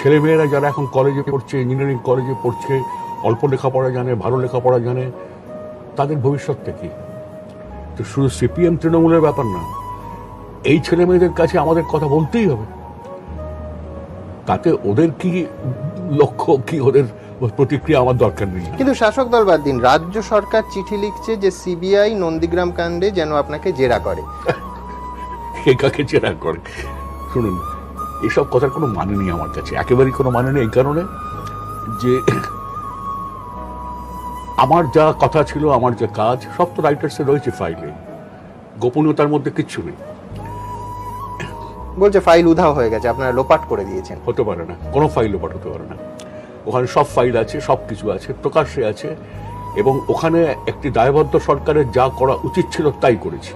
ছেলেমেয়েরা যারা এখন কলেজে পড়ছে, ইঞ্জিনিয়ারিং কলেজে পড়ছে, অল্প লেখাপড়া জানে, ভালো লেখাপড়া জানে, তাদের ভবিষ্যৎটা কি? তো শুধু সিপিএম তৃণমূলের ব্যাপার না, এই ছেলে মেয়েদের কাছে আমাদের কথা বলতেই হবে। তাতে ওদের কি লক্ষ্য, কি ওদের প্রতিক্রিয়া আমার দরকার নেই। কিন্তু শাসক দল বাদ দিন, রাজ্য সরকার চিঠি লিখছে যে সিবিআই নন্দীগ্রাম কাণ্ডে যেন আপনাকে জেরা করে। কে কাকে জেরা করে? শুনুন, এসব কথার কোনো মানে নেই আমার কাছে, একেবারেই কোনো মানে নেই। এই কারণে যে আমার যা কথা ছিল, আমার যে কাজ, সব তো রাইটার্সে রয়েছে ফাইলে, গোপনীয়তার মধ্যে কিচ্ছু নেই। বলছে ফাইল উধাও হয়ে গেছে, আপনারা লোপাট করে দিয়েছেন। হতে পারে না, কোনো ফাইল লোপাট হতে পারে না। ওখানে সব ফাইল আছে, সব কিছু আছে, প্রকাশ্যে আছে, এবং ওখানে একটি দায়বদ্ধ সরকারের যা করা উচিত ছিল তাই করেছি।